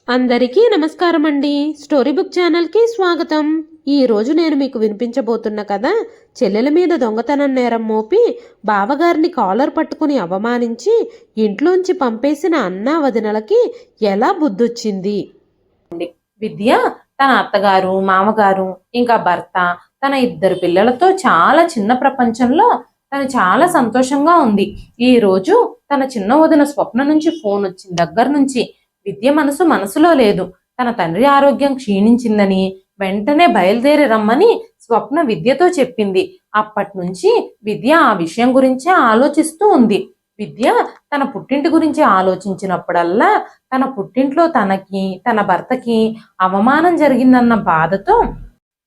అందరికీ నమస్కారం అండి. స్టోరీ బుక్ ఛానల్కి స్వాగతం. ఈరోజు నేను మీకు వినిపించబోతున్న కథ చెల్లెల మీద దొంగతనం నేరం మోపి బావగారిని కాలర్ పట్టుకుని అవమానించి ఇంట్లోంచి పంపేసిన అన్నా వదినలకి ఎలా బుద్ధొచ్చింది. విద్య తన అత్తగారు, మామగారు, ఇంకా భర్త, తన ఇద్దరు పిల్లలతో చాలా చిన్న ప్రపంచంలో తను చాలా సంతోషంగా ఉంది. ఈ రోజు తన చిన్న వదిన స్వప్న నుంచి ఫోన్ వచ్చిన దగ్గర నుంచి విద్య మనసులో లేదు. తన తండ్రి ఆరోగ్యం క్షీణించిందని వెంటనే బయలుదేరి రమ్మని స్వప్న విద్యతో చెప్పింది. అప్పటి నుంచి విద్య ఆ విషయం గురించే ఆలోచిస్తూ ఉంది. విద్య తన పుట్టింటి గురించి ఆలోచించినప్పుడల్లా తన పుట్టింట్లో తనకి, తన భర్తకి అవమానం జరిగిందన్న బాధతో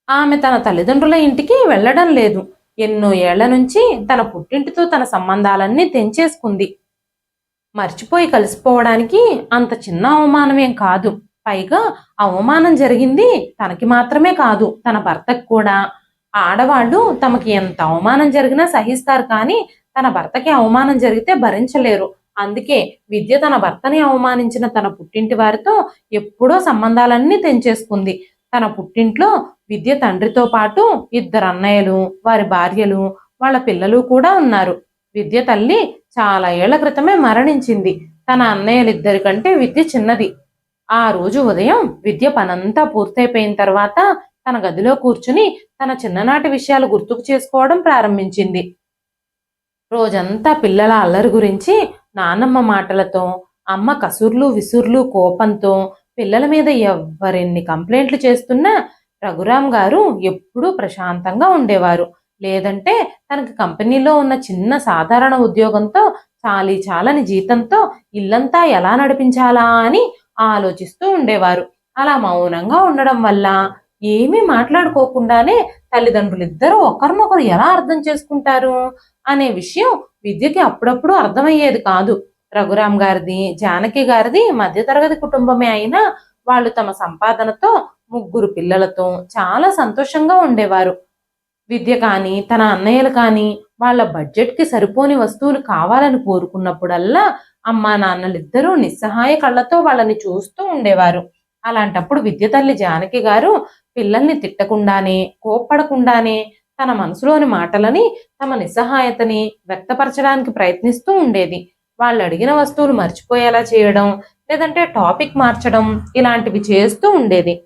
ఆమె తన తల్లిదండ్రుల ఇంటికి వెళ్ళడం లేదు. ఎన్నో ఏళ్ల నుంచి తన పుట్టింటితో తన సంబంధాలన్నీ తెంచేసుకుంది. మర్చిపోయి కలిసిపోవడానికి అంత చిన్న అవమానమేం కాదు. పైగా అవమానం జరిగింది తనకి మాత్రమే కాదు, తన భర్తకు కూడా. ఆడవాళ్ళు తమకి ఎంత అవమానం జరిగినా సహిస్తారు, కానీ తన భర్తకి అవమానం జరిగితే భరించలేరు. అందుకే విద్య తన భర్తని అవమానించిన తన పుట్టింటి వారితో ఎప్పుడో సంబంధాలన్నీ తెంచేసుకుంది. తన పుట్టింట్లో విద్య తండ్రితో పాటు ఇద్దరు అన్నయ్యలు, వారి భార్యలు, వాళ్ళ పిల్లలు కూడా ఉన్నారు. విద్య తల్లి చాలా ఏళ్ల క్రితమే మరణించింది. తన అన్నయ్యలిద్దరి కంటే విద్య చిన్నది. ఆ రోజు ఉదయం విద్య పనంతా పూర్తయిపోయిన తర్వాత తన గదిలో కూర్చుని తన చిన్ననాటి విషయాలు గుర్తుకు చేసుకోవడం ప్రారంభించింది. రోజంతా పిల్లల అల్లరి గురించి నానమ్మ మాటలతో, అమ్మ కసుర్లు విసుర్లు కోపంతో, పిల్లల మీద ఎవరెన్ని కంప్లైంట్లు చేస్తున్నా రఘురాం గారు ఎప్పుడూ ప్రశాంతంగా ఉండేవారు. లేదంటే తనకి కంపెనీలో ఉన్న చిన్న సాధారణ ఉద్యోగంతో చాలని జీతంతో ఇల్లంతా ఎలా నడిపించాలా అని ఆలోచిస్తూ ఉండేవారు. అలా మౌనంగా ఉండడం వల్ల ఏమీ మాట్లాడుకోకుండానే తల్లిదండ్రులిద్దరూ ఒకరినొకరు ఎలా అర్థం చేసుకుంటారు అనే విషయం విద్యకి అప్పుడప్పుడు అర్థమయ్యేది కాదు. రఘురాం గారిది, జానకి గారిది మధ్యతరగతి కుటుంబమే అయినా వాళ్ళు తమ సంపాదనతో, ముగ్గురు పిల్లలతో చాలా సంతోషంగా ఉండేవారు. విద్య కానీ, తన అన్నయ్యలు కానీ వాళ్ళ బడ్జెట్కి సరిపోని వస్తువులు కావాలని కోరుకున్నప్పుడల్లా అమ్మా నాన్నలిద్దరూ నిస్సహాయ కళ్ళతో వాళ్ళని చూస్తూ ఉండేవారు. అలాంటప్పుడు విద్య తల్లి జానకి గారు పిల్లల్ని తిట్టకుండానే, కోప్పడకుండానే తన మనసులోని మాటలని, తమ నిస్సహాయతని వ్యక్తపరచడానికి ప్రయత్నిస్తూ ఉండేది. వాళ్ళు అడిగిన వస్తువులు మర్చిపోయేలా చేయడం, లేదంటే టాపిక్ మార్చడం, ఇలాంటివి చేస్తూ ఉండేది.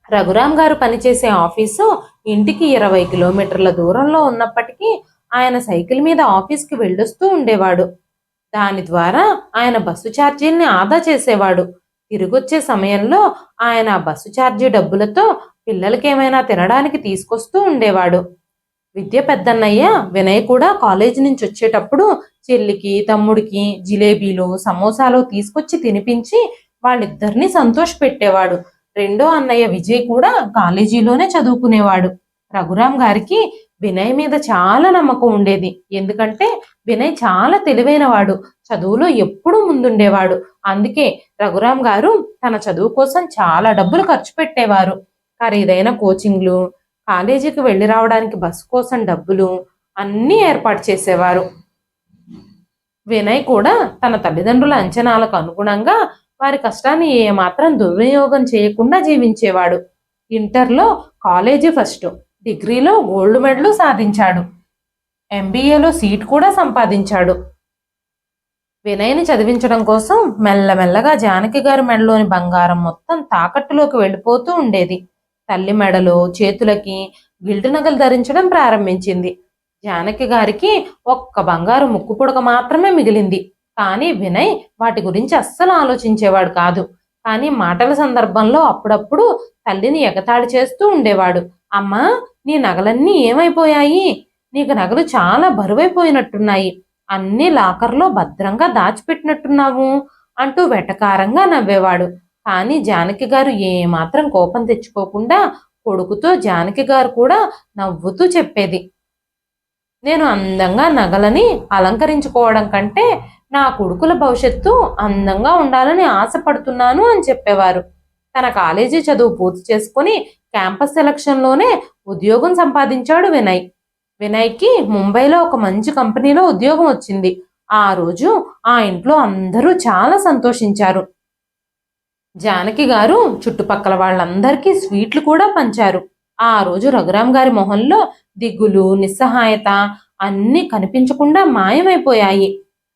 రఘురాం గారు పనిచేసే ఆఫీసు ఇంటికి 20 కిలోమీటర్ల దూరంలో ఉన్నప్పటికీ ఆయన సైకిల్ మీద ఆఫీస్కి వెళ్ళొస్తూ ఉండేవాడు. దాని ద్వారా ఆయన బస్సు ఛార్జీల్ని ఆదా చేసేవాడు. తిరిగొచ్చే సమయంలో ఆయన బస్సు ఛార్జీ డబ్బులతో పిల్లలకేమైనా తినడానికి తీసుకొస్తూ ఉండేవాడు. విద్య పెద్దన్నయ్య వినయ్ కూడా కాలేజీ నుంచి వచ్చేటప్పుడు చెల్లికి, తమ్ముడికి జిలేబీలు, సమోసాలు తీసుకొచ్చి తినిపించి వాళ్ళిద్దరినీ సంతోషపెట్టేవాడు. రెండో అన్నయ్య విజయ్ కూడా కాలేజీలోనే చదువుకునేవాడు. రఘురాం గారికి వినయ్ మీద చాలా నమ్మకం ఉండేది. ఎందుకంటే వినయ్ చాలా తెలివైనవాడు, చదువులో ఎప్పుడూ ముందుండేవాడు. అందుకే రఘురాం గారు తన చదువు కోసం చాలా డబ్బులు ఖర్చు పెట్టేవారు. ఖరీదైన కోచింగ్లు, కాలేజీకి వెళ్ళి రావడానికి బస్సు కోసం డబ్బులు అన్నీ ఏర్పాటు చేసేవారు. వినయ్ కూడా తన తల్లిదండ్రుల అంచనాలకు అనుగుణంగా వారి కష్టాన్ని ఏమాత్రం దుర్వినియోగం చేయకుండా జీవించేవాడు. ఇంటర్లో కాలేజీ ఫస్ట్, డిగ్రీలో గోల్డ్ మెడల్ సాధించాడు, ఎంబీఏలో సీట్ కూడా సంపాదించాడు. వినయ్ని చదివించడం కోసం మెల్లమెల్లగా జానకి గారి మెడలోని బంగారం మొత్తం తాకట్టులోకి వెళ్ళిపోతూ ఉండేది. తల్లి మెడలో, చేతులకి గిల్టు నగలు ధరించడం ప్రారంభించింది. జానకి గారికి ఒక్క బంగారు ముక్కు పుడక మాత్రమే మిగిలింది. కానీ వినయ్ వాటి గురించి అస్సలు ఆలోచించేవాడు కాదు. కానీ మాటల సందర్భంలో అప్పుడప్పుడు తల్లిని ఎగతాళి చేస్తూ ఉండేవాడు. అమ్మా, నీ నగలన్నీ ఏమైపోయాయి? నీకు నగలు చాలా బరువైపోయినట్టున్నాయి. అన్నీ లాకర్లో భద్రంగా దాచిపెట్టినట్టున్నావు అంటూ వెటకారంగా నవ్వేవాడు. కానీ జానకి గారు ఏమాత్రం కోపం తెచ్చుకోకుండా కొడుకుతో జానకి గారు కూడా నవ్వుతూ చెప్పేది, నేను అందంగా నగలని అలంకరించుకోవడం కంటే నా కొడుకుల భవిష్యత్తు అందంగా ఉండాలని ఆశపడుతున్నాను అని చెప్పేవారు. తన కాలేజీ చదువు పూర్తి చేసుకుని క్యాంపస్ సెలక్షన్లోనే ఉద్యోగం సంపాదించాడు వినయ్. వినయ్కి ముంబైలో ఒక మంచి కంపెనీలో ఉద్యోగం వచ్చింది. ఆ రోజు ఆ ఇంట్లో అందరూ చాలా సంతోషించారు. జానకి గారు చుట్టుపక్కల వాళ్ళందరికీ స్వీట్లు కూడా పంచారు. ఆ రోజు రఘురాం గారి మొహంలో దిగులు, నిస్సహాయత అన్నీ కనిపించకుండా మాయమైపోయాయి.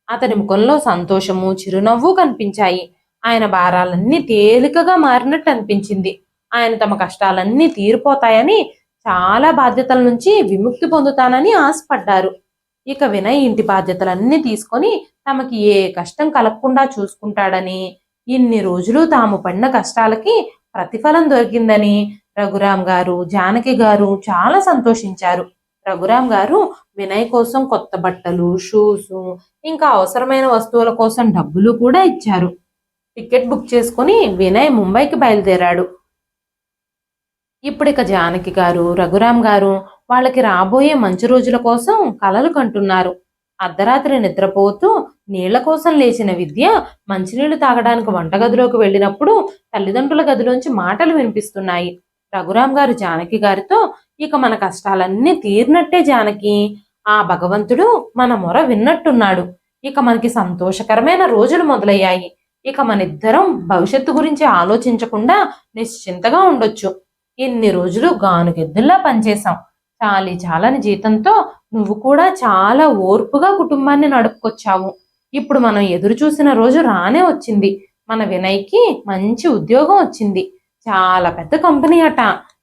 అతని ముఖంలో సంతోషము, చిరునవ్వు కనిపించాయి. ఆయన భారాలన్నీ తేలికగా మారినట్టు అనిపించింది. ఆయన తమ కష్టాలన్నీ తీరిపోతాయని, చాలా బాధ్యతల నుంచి విముక్తి పొందుతానని ఆశపడ్డారు. ఇక వినయ్ ఇంటి బాధ్యతలన్నీ తీసుకొని తమకి ఏ కష్టం కలగకుండా చూసుకుంటాడని, ఇన్ని రోజులు తాము పడిన కష్టాలకి ప్రతిఫలం దొరికిందని రఘురాం గారు, జానకి గారు చాలా సంతోషించారు. రఘురాం గారు వినయ్ కోసం కొత్త బట్టలు, షూస్, ఇంకా అవసరమైన వస్తువుల కోసం డబ్బులు కూడా ఇచ్చారు. టికెట్ బుక్ చేసుకుని వినయ్ ముంబైకి బయలుదేరాడు. ఇప్పుడిక జానకి గారు, రఘురాం గారు వాళ్ళకి రాబోయే మంచి రోజుల కోసం కలలు కంటున్నారు. అర్ధరాత్రి నిద్రపోతూ నీళ్ల కోసం లేచిన విద్య మంచినీళ్లు తాగడానికి వంటగదిలోకి వెళ్ళినప్పుడు తల్లిదండ్రుల గదిలోంచి మాటలు వినిపిస్తున్నాయి. రఘురాం గారు జానకి గారితో, ఇక మన కష్టాలన్నీ తీరినట్టే జానకి, ఆ భగవంతుడు మన మొర విన్నట్టున్నాడు. ఇక మనకి సంతోషకరమైన రోజులు మొదలయ్యాయి. ఇక మనిద్దరం భవిష్యత్తు గురించి ఆలోచించకుండా నిశ్చింతగా ఉండొచ్చు. ఇన్ని రోజులు గానుగెద్దుల్లా పనిచేశాం. చాలని జీతంతో నువ్వు కూడా చాలా ఓర్పుగా కుటుంబాన్ని నడుపుకొచ్చావు. ఇప్పుడు మనం ఎదురు చూసిన రోజు రానే వచ్చింది. మన వినయ్కి మంచి ఉద్యోగం వచ్చింది. చాలా పెద్ద కంపెనీ అట.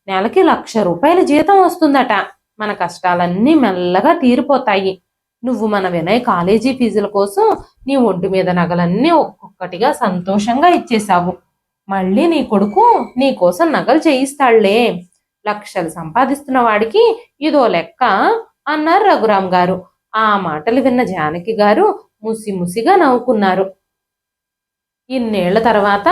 నెలకి 1,00,000 రూపాయల జీతం వస్తుందట. మన కష్టాలన్నీ మెల్లగా తీరిపోతాయి. నువ్వు మన వినయ్ కాలేజీ ఫీజుల కోసం నీ ఒంటి మీద నగలన్నీ ఒక్కొక్కటిగా సంతోషంగా ఇచ్చేశావు. మళ్ళీ నీ కొడుకు నీ కోసం నగలు చేయిస్తాళ్లే. 1,00,000 సంపాదిస్తున్న వాడికి ఇదో లెక్క అన్నారు రఘురాం గారు. ఆ మాటలు విన్న జానకి గారు ముసిముసిగా నవ్వుకున్నారు. ఇన్నేళ్ల తర్వాత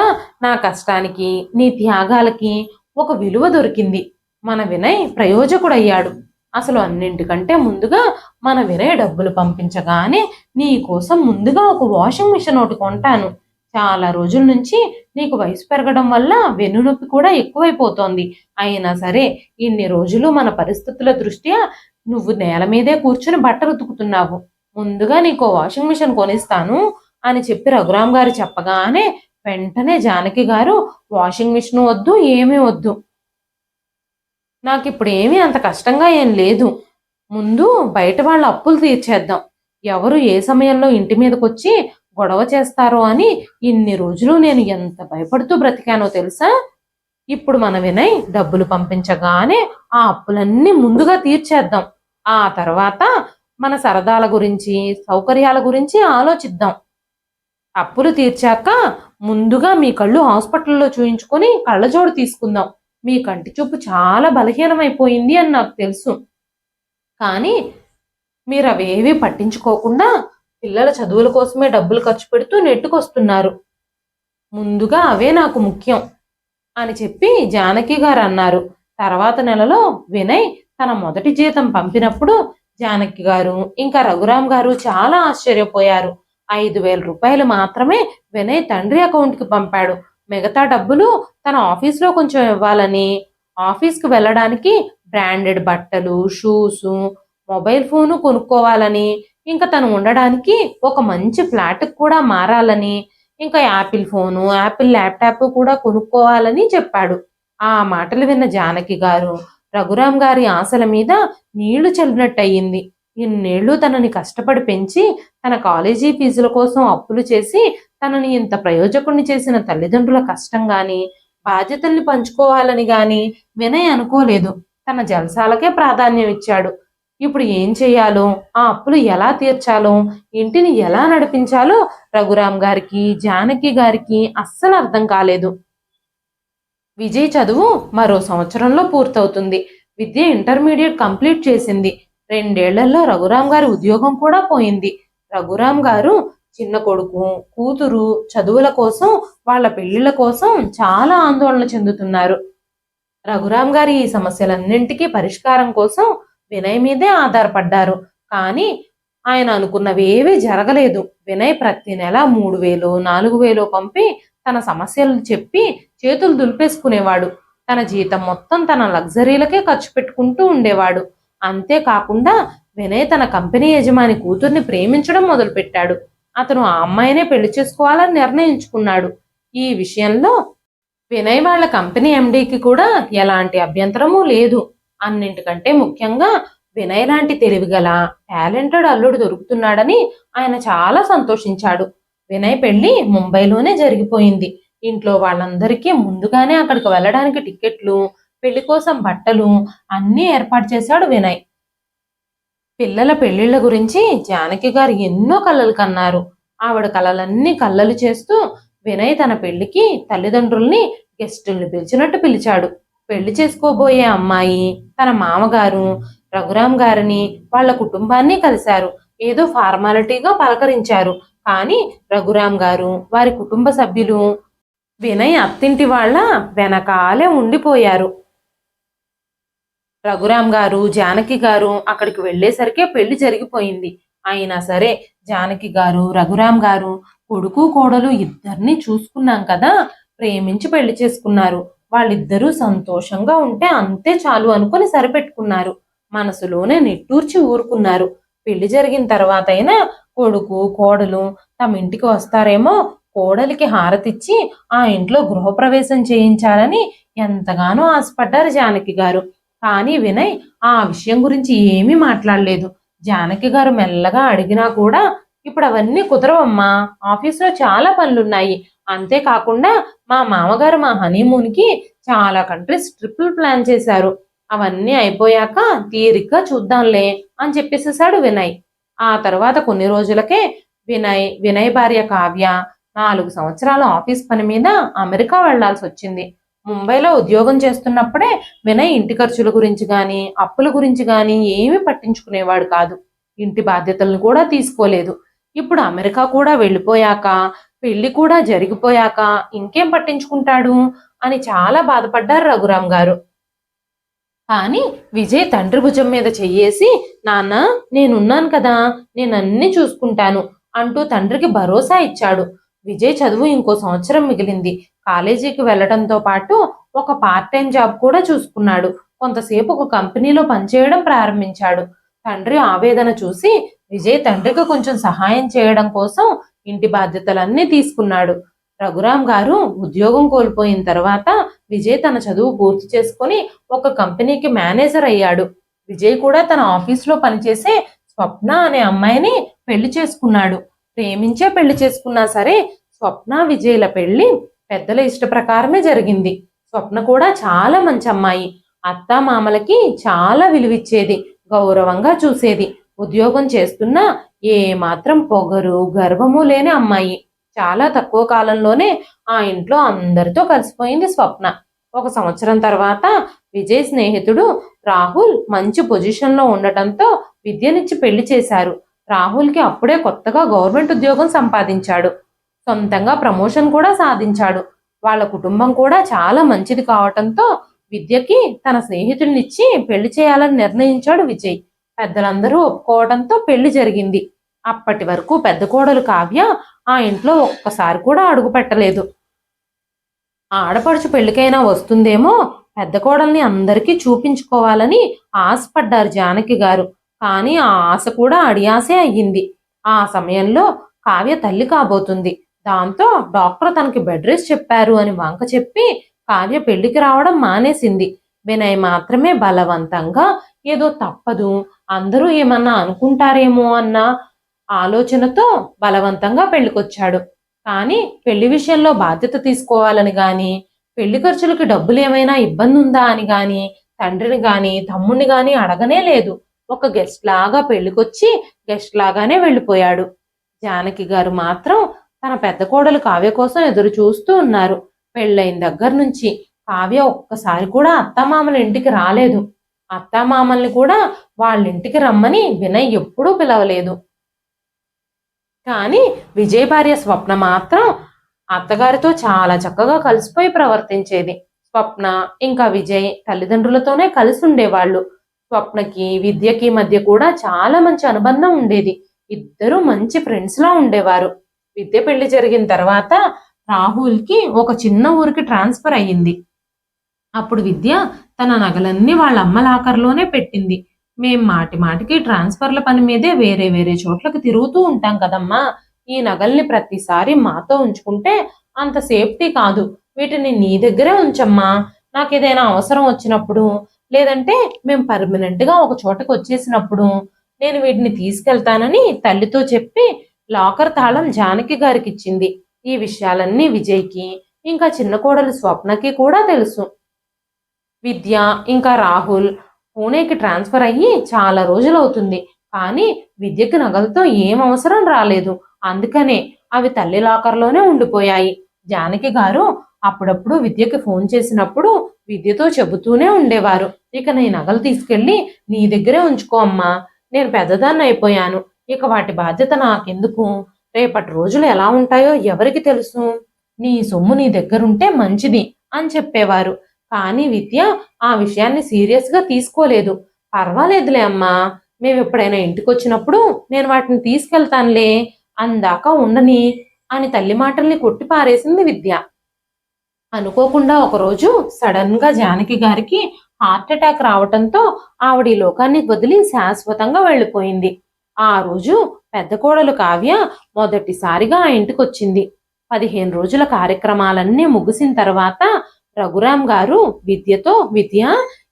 నా కష్టానికి, నీ త్యాగాలకి ఒక విలువ దొరికింది. మన వినయ్ ప్రయోజకుడయ్యాడు. అసలు అన్నింటికంటే ముందుగా మన వినయ్ డబ్బులు పంపించగానే నీ కోసం ముందుగా ఒక వాషింగ్ మిషన్ ఒకటి కొంటాను. చాలా రోజుల నుంచి నీకు వయసు పెరగడం వల్ల వెన్నునొప్పి కూడా ఎక్కువైపోతోంది. అయినా సరే ఇన్ని రోజులు మన పరిస్థితుల దృష్ట్యా నువ్వు నేల మీదే కూర్చుని బట్టలు ఉతుకుతున్నావు. ముందుగా నీకు వాషింగ్ మిషన్ కొనిస్తాను అని చెప్పి రఘురాం గారు చెప్పగానే వెంటనే జానకి గారు, వాషింగ్ మిషన్ వద్దు, ఏమీ వద్దు, నాకిప్పుడు ఏమీ అంత కష్టంగా ఏం లేదు. ముందు బయట వాళ్ళ అప్పులు తీర్చేద్దాం. ఎవరు ఏ సమయంలో ఇంటి మీదకొచ్చి గొడవ చేస్తారో అని ఇన్ని రోజులు నేను ఎంత భయపడుతూ బ్రతికానో తెలుసా? ఇప్పుడు మన వినయ్ డబ్బులు పంపించగానే ఆ అప్పులన్నీ ముందుగా తీర్చేద్దాం. ఆ తర్వాత మన సరదాల గురించి, సౌకర్యాల గురించి ఆలోచిద్దాం. అప్పులు తీర్చాక ముందుగా మీ కళ్ళు హాస్పిటల్లో చూయించుకొని కళ్ళజోడు తీసుకుందాం. మీ కంటి చూపు చాలా బలహీనమైపోయింది అని నాకు తెలుసు. కానీ మీరు అవేవీ పట్టించుకోకుండా పిల్లల చదువుల కోసమే డబ్బులు ఖర్చు పెడుతూ నెట్టుకొస్తున్నారు. ముందుగా అవే నాకు ముఖ్యం అని చెప్పి జానకి గారు అన్నారు. తర్వాత నెలలో వినయ్ తన మొదటి జీతం పంపినప్పుడు జానకి గారు ఇంకా రఘురాం గారు చాలా ఆశ్చర్యపోయారు. 5,000 రూపాయలు మాత్రమే వినయ్ తండ్రి అకౌంట్కి పంపాడు. మిగతా డబ్బులు తన ఆఫీస్లో కొంచెం ఇవ్వాలని, ఆఫీస్కి వెళ్ళడానికి బ్రాండెడ్ బట్టలు, షూసు, మొబైల్ ఫోను కొనుక్కోవాలని, ఇంకా తను ఉండడానికి ఒక మంచి ఫ్లాట్కి కూడా మారాలని, ఇంకా యాపిల్ ఫోను, యాపిల్ ల్యాప్టాప్ కూడా కొనుక్కోవాలని చెప్పాడు. ఆ మాటలు విన్న జానకి గారు రఘురాం గారి ఆశల మీద నీళ్లు చల్లినట్టయింది. ఇన్నేళ్లు తనని కష్టపడి పెంచి తన కాలేజీ ఫీజుల కోసం అప్పులు చేసి తనని ఇంత ప్రయోజకుడిని చేసిన తల్లిదండ్రుల కష్టం గాని, బాధ్యతల్ని పంచుకోవాలని గాని వినయ్ అనుకోలేదు. తన జల్సాలకే ప్రాధాన్యం ఇచ్చాడు. ఇప్పుడు ఏం చెయ్యాలో, ఆ అప్పులు ఎలా తీర్చాలో, ఇంటిని ఎలా నడిపించాలో రఘురాం గారికి, జానకి గారికి అస్సలు అర్థం కాలేదు. విజయ్ చదువు మరో సంవత్సరంలో పూర్తవుతుంది. విద్య ఇంటర్మీడియట్ కంప్లీట్ చేసింది. 2 ఏళ్లలో రఘురాం గారి ఉద్యోగం కూడా పోయింది. రఘురాం గారు చిన్న కొడుకు, కూతురు చదువుల కోసం, వాళ్ళ పెళ్లిళ్ల కోసం చాలా ఆందోళన చెందుతున్నారు. రఘురాం గారి ఈ సమస్యలన్నింటికీ పరిష్కారం కోసం వినయ్ మీదే ఆధారపడ్డారు. కానీ ఆయన అనుకున్నవేవీ జరగలేదు. వినయ్ ప్రతి నెల 3,000, 4,000 పంపి తన సమస్యలు చెప్పి చేతులు దులిపేసుకునేవాడు. తన జీతం మొత్తం తన లగ్జరీలకే ఖర్చు పెట్టుకుంటూ ఉండేవాడు. అంతేకాకుండా వినయ్ తన కంపెనీ యజమాని కూతుర్ని ప్రేమించడం మొదలుపెట్టాడు. అతను ఆ అమ్మాయినే పెళ్లి చేసుకోవాలని నిర్ణయించుకున్నాడు. ఈ విషయంలో వినయ్ వాళ్ళ కంపెనీ ఎండీకి కూడా ఎలాంటి అభ్యంతరమూ లేదు. అన్నింటికంటే ముఖ్యంగా వినయ్ లాంటి తెలివిగల టాలెంటెడ్ అల్లుడు దొరుకుతున్నాడని ఆయన చాలా సంతోషించాడు. వినయ్ పెళ్లి ముంబైలోనే జరిగిపోయింది. ఇంట్లో వాళ్ళందరికీ ముందుగానే అక్కడికి వెళ్ళడానికి టికెట్లు, పెళ్లి కోసం బట్టలు అన్నీ ఏర్పాటు చేశాడు వినయ్. పిల్లల పెళ్లిళ్ల గురించి జానకి గారు ఎన్నో కలలు కన్నారు. ఆవిడ కలలన్నీ కల్లలు చేస్తూ వినయ్ తన పెళ్లికి తల్లిదండ్రుల్ని గెస్టుల్ని పిలిచినట్టు పిలిచాడు. పెళ్లి చేసుకోబోయే అమ్మాయి, తన మామగారు, రఘురాం గారిని, వాళ్ళ కుటుంబాన్ని కలిశారు. ఏదో ఫార్మాలిటీగా పలకరించారు. కానీ రఘురాం గారు, వారి కుటుంబ సభ్యులు వినయ్ అత్తింటి వాళ్ళ వెనకాలే ఉండిపోయారు. రఘురాం గారు, జానకి గారు అక్కడికి వెళ్ళేసరికే పెళ్లి జరిగిపోయింది. అయినా సరే జానకి గారు, రఘురాం గారు కొడుకు కోడలు ఇద్దరిని చూసుకున్నాం కదా, ప్రేమించి పెళ్లి చేసుకున్నారు. వాళ్ళిద్దరూ సంతోషంగా ఉంటే అంతే చాలు అనుకుని సరిపెట్టుకున్నారు. మనసులోనే నిట్టూర్చి ఊరుకున్నారు. పెళ్లి జరిగిన తర్వాత అయినా కొడుకు కోడలు తమ ఇంటికి వస్తారేమో, కోడలికి హారతిచ్చి ఆ ఇంట్లో గృహప్రవేశం చేయించాలని ఎంతగానో ఆశపడ్డారు జానకి గారు. కానీ వినయ్ ఆ విషయం గురించి ఏమీ మాట్లాడలేదు. జానకి గారు మెల్లగా అడిగినా కూడా, ఇప్పుడు అవన్నీ కుదరవమ్మా, ఆఫీస్లో చాలా పనులున్నాయి. అంతేకాకుండా మా మామగారు మా హనీమూన్కి చాలా కంట్రీస్ ట్రిప్పులు ప్లాన్ చేశారు. అవన్నీ అయిపోయాక తీరిగ్గా చూద్దాంలే అని చెప్పేసేసాడు వినయ్. ఆ తర్వాత కొన్ని రోజులకే వినయ్ భార్య కావ్య 4 సంవత్సరాల ఆఫీస్ పని మీద అమెరికా వెళ్లాల్సి వచ్చింది. ముంబైలో ఉద్యోగం చేస్తున్నప్పుడే వినయ్ ఇంటి ఖర్చుల గురించి గాని, అప్పుల గురించి గాని ఏమీ పట్టించుకునేవాడు కాదు. ఇంటి బాధ్యతలను కూడా తీసుకోలేదు. ఇప్పుడు అమెరికా కూడా వెళ్ళిపోయాక, పెళ్లి కూడా జరిగిపోయాక ఇంకేం పట్టించుకుంటాడు అని చాలా బాధపడ్డారు రఘురాం గారు. కానీ విజయ్ తండ్రి భుజం మీద చెయ్యేసి, నాన్న నేనున్నాను కదా, నేనన్నీ చూసుకుంటాను అంటూ తండ్రికి భరోసా ఇచ్చాడు. విజయ్ చదువు ఇంకో సంవత్సరం మిగిలింది. కాలేజీకి వెళ్లడంతో పాటు ఒక పార్ట్ టైం జాబ్ కూడా చూసుకున్నాడు. కొంతసేపు ఒక కంపెనీలో పనిచేయడం ప్రారంభించాడు. తండ్రి ఆవేదన చూసి విజయ్ తండ్రికి కొంచెం సహాయం చేయడం కోసం ఇంటి బాధ్యతలన్నీ తీసుకున్నాడు. రఘురాం గారు ఉద్యోగం కోల్పోయిన తర్వాత విజయ్ తన చదువు పూర్తి చేసుకుని ఒక కంపెనీకి మేనేజర్ అయ్యాడు. విజయ్ కూడా తన ఆఫీస్లో పనిచేసే స్వప్న అనే అమ్మాయిని పెళ్లి చేసుకున్నాడు. ప్రేమించే పెళ్లి చేసుకున్నా సరే స్వప్న విజయ్ల పెళ్లి పెద్దల ఇష్ట ప్రకారమే జరిగింది. స్వప్న కూడా చాలా మంచి అమ్మాయి. అత్తా మామలకి చాలా విలువిచ్చేది, గౌరవంగా చూసేది. ఉద్యోగం చేస్తున్నా ఏ మాత్రం పొగరు గర్వము లేని అమ్మాయి. చాలా తక్కువ కాలంలోనే ఆ ఇంట్లో అందరితో కలిసిపోయింది స్వప్న. 1 సంవత్సరం తర్వాత విజయ్ స్నేహితుడు రాహుల్ మంచి పొజిషన్లో ఉండటంతో విద్యనిచ్చి పెళ్లి చేశారు. రాహుల్కి అప్పుడే కొత్తగా గవర్నమెంట్ ఉద్యోగం సంపాదించాడు. సొంతంగా ప్రమోషన్ కూడా సాధించాడు. వాళ్ళ కుటుంబం కూడా చాలా మంచిది కావటంతో విద్యకి తన స్నేహితుడినిచ్చి పెళ్లి చేయాలని నిర్ణయించాడు విజయ్. పెద్దలందరూ ఒప్పుకోవడంతో పెళ్లి జరిగింది. అప్పటి వరకు పెద్ద కోడలు కావ్య ఆ ఇంట్లో ఒక్కసారి కూడా అడుగు పెట్టలేదు. ఆడపడుచు పెళ్లికైనా వస్తుందేమో, పెద్ద కోడల్ని అందరికీ చూపించుకోవాలని ఆశపడ్డారు జానకి గారు. కానీ ఆ ఆశ కూడా అడియాసే అయ్యింది. ఆ సమయంలో కావ్య తల్లి కాబోతుంది. దాంతో డాక్టర్ తనకి బెడ్ రెస్ట్ చెప్పారు అని వంక చెప్పి కావ్య పెళ్లికి రావడం మానేసింది. వినయ్ మాత్రమే బలవంతంగా ఏదో తప్పదు, అందరూ ఏమన్నా అనుకుంటారేమో అన్న ఆలోచనతో బలవంతంగా పెళ్లికొచ్చాడు. కానీ పెళ్లి విషయంలో బాధ్యత తీసుకోవాలని గాని, పెళ్లి ఖర్చులకి డబ్బులు ఏమైనా ఇబ్బంది ఉందా అని గాని, తండ్రిని గాని తమ్ముడిని గాని అడగనే లేదు. ఒక గెస్ట్ లాగా పెళ్లికొచ్చి గెస్ట్ లాగానే వెళ్ళిపోయాడు. జానకి గారు మాత్రం తన పెద్ద కోడలు కావ్య కోసం ఎదురు చూస్తూ ఉన్నారు. పెళ్ళైన దగ్గర నుంచి కావ్య ఒక్కసారి కూడా అత్తామామల ఇంటికి రాలేదు. అత్తామామల్ని కూడా వాళ్ళ ఇంటికి రమ్మని వినయ్ ఎప్పుడూ పిలవలేదు. కానీ విజయ్ భార్య స్వప్న మాత్రం అత్తగారితో చాలా చక్కగా కలిసిపోయి ప్రవర్తించేది. స్వప్న ఇంకా విజయ్ తల్లిదండ్రులతోనే కలిసి ఉండేవాళ్ళు. స్వప్నకి విద్యకి మధ్య కూడా చాలా మంచి అనుబంధం ఉండేది. ఇద్దరూ మంచి ఫ్రెండ్స్ లా ఉండేవారు. విద్య పెళ్లి జరిగిన తర్వాత రాహుల్కి ఒక చిన్న ఊరికి ట్రాన్స్ఫర్ అయ్యింది. అప్పుడు విద్య తన నగలన్నీ వాళ్ళ అమ్మ లాకర్లోనే పెట్టింది. మేం మాటి మాటికి ట్రాన్స్ఫర్ల పని మీదే వేరే వేరే చోట్లకి తిరుగుతూ ఉంటాం కదమ్మా, ఈ నగల్ని ప్రతిసారి మాతో ఉంచుకుంటే అంత సేఫ్టీ కాదు, వీటిని నీ దగ్గరే ఉంచమ్మా. నాకేదైనా అవసరం వచ్చినప్పుడు, లేదంటే మేము పర్మనెంట్‌గా ఒక చోటకి వచ్చేసినప్పుడు నేను వీటిని తీసుకెళ్తానని తల్లితో చెప్పి లాకర్ తాళం జానకి గారికిచ్చింది. ఈ విషయాలన్నీ విజయ్‌కి, ఇంకా చిన్న కోడలు స్వప్నకి కూడా తెలుసు. విద్య ఇంకా రాహుల్ పూణేకి ట్రాన్స్ఫర్ అయ్యి చాలా రోజులవుతుంది. కానీ విద్యకి నగలతో ఏం అవసరం రాలేదు. అందుకనే అవి తల్లి లాకర్‌లోనే ఉండిపోయాయి. జానకి గారు అప్పుడప్పుడు విద్యకి ఫోన్ చేసినప్పుడు విద్యతో చెబుతూనే ఉండేవారు. ఇక నీ నగలు తీసుకెళ్ళి నీ దగ్గరే ఉంచుకో అమ్మా. నేను పెద్దదాన్నయిపోయాను. ఇక వాటి బాధ్యత నాకెందుకు? రేపటి రోజులు ఎలా ఉంటాయో ఎవరికి తెలుసు? నీ సొమ్ము నీ దగ్గరుంటే మంచిది అని చెప్పేవారు. కానీ విద్య ఆ విషయాన్ని సీరియస్‌గా తీసుకోలేదు. పర్వాలేదులే అమ్మా. మేమెప్పుడైనా ఇంటికొచ్చినప్పుడు నేను వాటిని తీసుకెళ్తానులే. అందాక ఉండని అని తల్లి మాటల్ని కొట్టి పారేసింది విద్య. అనుకోకుండా ఒకరోజు సడన్‌గా జానకి గారికి హార్ట్ అటాక్ రావటంతో ఆవిడ ఈ లోకాన్ని వదిలి శాశ్వతంగా వెళ్ళిపోయింది. ఆ రోజు పెద్ద కోడలు కావ్య మొదటిసారిగా ఆ ఇంటికొచ్చింది. 15 రోజుల కార్యక్రమాలన్నీ ముగిసిన తర్వాత రఘురాం గారు విద్యతో, విద్య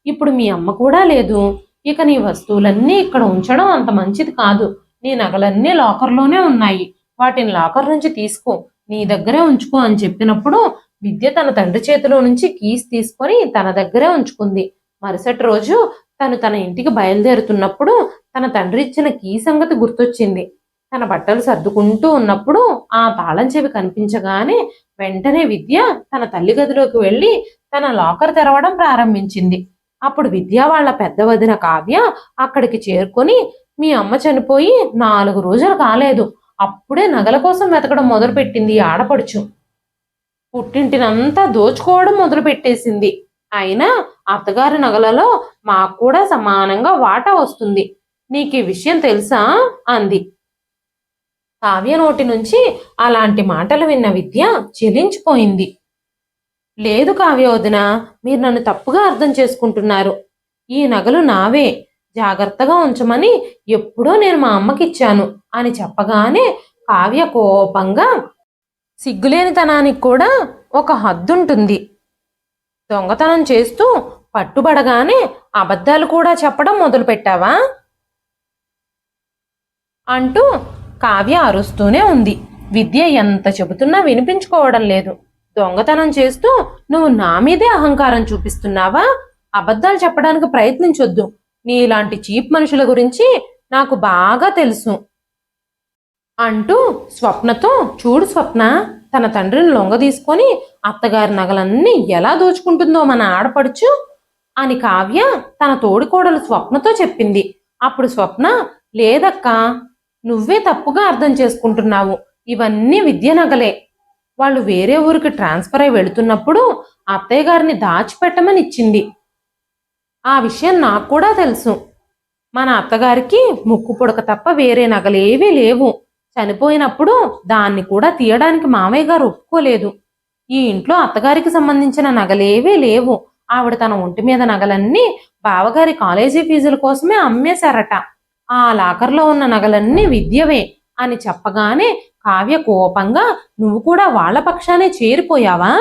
ఇప్పుడు మీ అమ్మ కూడా లేదు. ఇక నీ వస్తువులన్నీ ఇక్కడ ఉంచడం అంత మంచిది కాదు. నీ నగలన్నీ లాకర్‌లోనే ఉన్నాయి. వాటిని లాకర్ నుంచి తీసుకో. నీ దగ్గరే ఉంచుకో అని చెప్పినప్పుడు విద్య తన తండ్రి చేతిలో నుంచి కీస్ తీసుకొని తన దగ్గరే ఉంచుకుంది. మరుసటి రోజు తన ఇంటికి బయలుదేరుతున్నప్పుడు తన తండ్రి ఇచ్చిన కీ సంగతి గుర్తొచ్చింది. తన బట్టలు సర్దుకుంటూ ఉన్నప్పుడు ఆ తాళం చెవి కనిపించగానే వెంటనే విద్య తన తల్లి గదిలోకి వెళ్ళి తన లాకర్ తెరవడం ప్రారంభించింది. అప్పుడు విద్య వాళ్ళ పెద్ద వదిన కావ్య అక్కడికి చేరుకొని, మీ అమ్మ చనిపోయి 4 రోజులు కాలేదు. అప్పుడే నగల కోసం వెతకడం మొదలుపెట్టింది ఈ ఆడపడుచు. పుట్టింటినంతా దోచుకోవడం మొదలుపెట్టేసింది. అయినా అత్తగారి నగలలో మాకు కూడా సమానంగా వాటా వస్తుంది. నీకీ విషయం తెలుసా అంది. కావ్య నోటి నుంచి అలాంటి మాటలు విన్న విద్య చెలించిపోయింది. లేదు కావ్య వదిన, మీరు నన్ను తప్పుగా అర్థం చేసుకుంటున్నారు. ఈ నగలు నావే, జాగ్రత్తగా ఉంచమని ఎప్పుడో నేను మా అమ్మకిచ్చాను అని చెప్పగానే కావ్య కోపంగా, సిగ్గులేనితనానికి కూడా ఒక హద్దుంటుంది. దొంగతనం చేస్తూ పట్టుబడగానే అబద్ధాలు కూడా చెప్పడం మొదలుపెట్టావా అంటూ కావ్య అరుస్తూనే ఉంది. విద్య ఎంత చెబుతున్నా వినిపించుకోవడం లేదు. దొంగతనం చేస్తూ నువ్వు నా మీదే అహంకారం చూపిస్తున్నావా? అబద్ధాలు చెప్పడానికి ప్రయత్నించొద్దు. నీలాంటి చీప్ మనుషుల గురించి నాకు బాగా తెలుసు అంటూ స్వప్నతో, చూడు స్వప్న, తన తండ్రిని లొంగదీసుకొని అత్తగారి నగలన్నీ ఎలా దోచుకుంటుందో మన ఆడపడుచు అని కావ్య తన తోడికోడలు స్వప్నతో చెప్పింది. అప్పుడు స్వప్న, లేదక్కా, నువ్వే తప్పుగా అర్థం చేసుకుంటున్నావు. ఇవన్నీ విద్య నగలే. వాళ్ళు వేరే ఊరికి ట్రాన్స్ఫర్ అయి వెళుతున్నప్పుడు అత్తయ్య గారిని దాచిపెట్టమని ఇచ్చింది. ఆ విషయం నాకు కూడా తెలుసు. మన అత్తగారికి ముక్కు పుడక తప్ప వేరే నగలేవీ లేవు. చనిపోయినప్పుడు దాన్ని కూడా తీయడానికి మామయ్య గారు ఒప్పుకోలేదు. ఈ ఇంట్లో అత్తగారికి సంబంధించిన నగలేవీ లేవు. ఆవిడ తన ఒంటి మీద నగలన్నీ బావగారి కాలేజీ ఫీజుల కోసమే అమ్మేశారట. ఆ లాకర్లో ఉన్న నగలన్నీ విద్యవే అని చెప్పగానే కావ్య కోపంగా, నువ్వు కూడా వాళ్ళ పక్షానే చేరిపోయావా?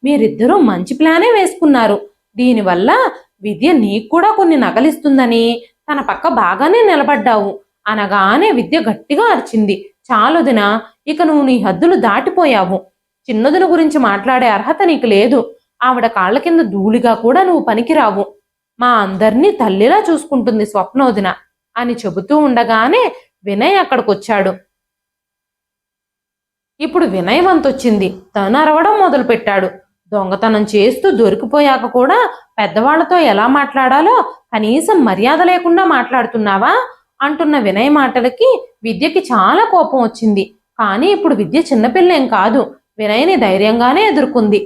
మీరిద్దరూ మంచి ప్లానే వేసుకున్నారు. దీనివల్ల విద్య నీకు కూడా కొన్ని నగలిస్తుందని తన పక్క బాగానే నిలబడ్డావు అనగానే విద్య గట్టిగా అరిచింది. చాలుదినా, ఇక నువ్వు నీ హద్దులు దాటిపోయావు. చిన్నదున గురించి మాట్లాడే అర్హత నీకు లేదు. ఆవిడ కాళ్ళ కింద ధూళిగా కూడా నువ్వు పనికిరావు. మా అందర్నీ తల్లిలా చూసుకుంటుంది స్వప్నోదిన అని చెబుతూ ఉండగానే వినయ్ అక్కడికొచ్చాడు. ఇప్పుడు వినయ్ వంతొచ్చింది. తను అరవడం మొదలుపెట్టాడు. దొంగతనం చేస్తూ దొరికిపోయాక కూడా పెద్దవాళ్లతో ఎలా మాట్లాడాలో కనీసం మర్యాద లేకుండా మాట్లాడుతున్నావా అంటున్న వినయ్ మాటలకి విద్యకి చాలా కోపం వచ్చింది. కానీ ఇప్పుడు విద్య చిన్నపిల్లేం కాదు. వినయ్ని ధైర్యంగానే ఎదుర్కొంది.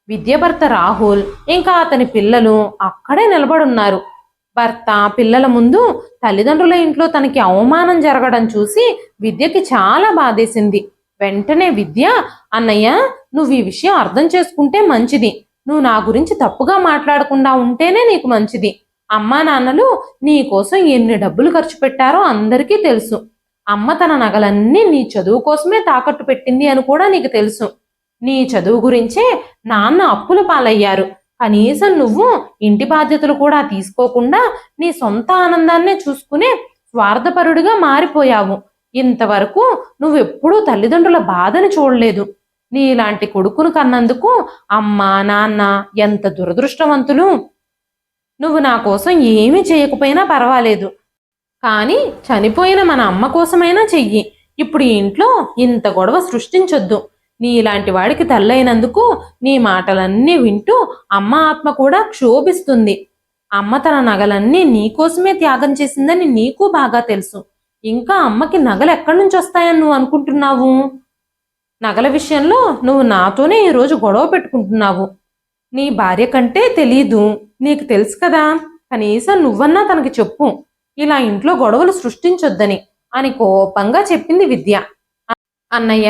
విద్య భర్త రాహుల్ ఇంకా అతని పిల్లలు అక్కడే నిలబడున్నారు. భర్త పిల్లల ముందు తల్లిదండ్రుల ఇంట్లో తనకి అవమానం జరగడం చూసి విద్యకి చాలా బాధేసింది. వెంటనే విద్య, అన్నయ్య, నువ్వు ఈ విషయం అర్థం చేసుకుంటే మంచిది. నువ్వు నా గురించి తప్పుగా మాట్లాడకుండా ఉంటేనే నీకు మంచిది. అమ్మా నాన్నలు నీ కోసం ఎన్ని డబ్బులు ఖర్చు పెట్టారో అందరికీ తెలుసు. అమ్మ తన నగలన్నీ నీ చదువు కోసమే తాకట్టు పెట్టింది అని కూడా నీకు తెలుసు. నీ చదువు గురించే నాన్న అప్పుల పాలయ్యారు. కనీసం నువ్వు ఇంటి బాధ్యతలు కూడా తీసుకోకుండా నీ సొంత ఆనందాన్నే చూసుకునే స్వార్థపరుడిగా మారిపోయావు. ఇంతవరకు నువ్వెప్పుడూ తల్లిదండ్రుల బాధను చూడలేదు. నీలాంటి కొడుకును కన్నందుకు అమ్మ నాన్న ఎంత దురదృష్టవంతులు. నువ్వు నా కోసం ఏమీ చేయకపోయినా పర్వాలేదు, కానీ చనిపోయిన మన అమ్మ కోసమైనా చెయ్యి. ఇప్పుడు ఈ ఇంట్లో ఇంత గొడవ సృష్టించొద్దు. నీలాంటి వాడికి తల్లైనందుకు నీ మాటలన్నీ వింటూ అమ్మ ఆత్మ కూడా క్షోభిస్తుంది. అమ్మ తన నగలన్నీ నీకోసమే త్యాగం చేసిందని నీకు బాగా తెలుసు. ఇంకా అమ్మకి నగలు ఎక్కడి నుంచి వస్తాయని నువ్వు అనుకుంటున్నావు? నగల విషయంలో నువ్వు నాతోనే ఈరోజు గొడవ పెట్టుకుంటున్నావు. నీ భార్య కంటే తెలీదు, నీకు తెలుసు కదా. కనీసం నువ్వన్నా తనకి చెప్పు, ఇలా ఇంట్లో గొడవలు సృష్టించొద్దని అని కోపంగా చెప్పింది విద్య. అన్నయ్య,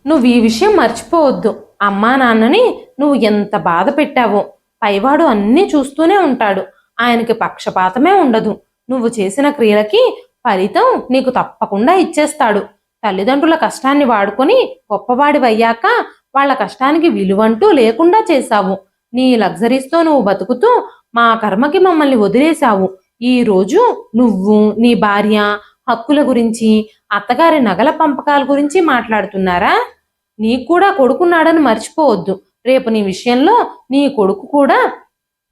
నువ్వు ఈ విషయం మర్చిపోవద్దు. అమ్మా నాన్నని నువ్వు ఎంత బాధ పెట్టావో. పైవాడు అన్నీ చూస్తూనే ఉంటాడు, ఆయనకి పక్షపాతమే ఉండదు. నువ్వు చేసిన క్రియలకి ఫలితం నీకు తప్పకుండా ఇచ్చేస్తాడు. తల్లిదండ్రుల కష్టాన్ని వాడుకొని గొప్పవాడివయ్యాక వాళ్ళ కష్టానికి విలువంటూ లేకుండా చేశావు. నీ లగ్జరీస్తో నువ్వు బతుకుతూ మా కర్మకి మమ్మల్ని వదిలేశావు. ఈ రోజు నువ్వు నీ భార్య హక్కుల గురించి, అత్తగారి నగల పంపకాల గురించి మాట్లాడుతున్నారా? నీకు కూడా కొడుకున్నాడని మర్చిపోవద్దు. రేపు నీ విషయంలో నీ కొడుకు కూడా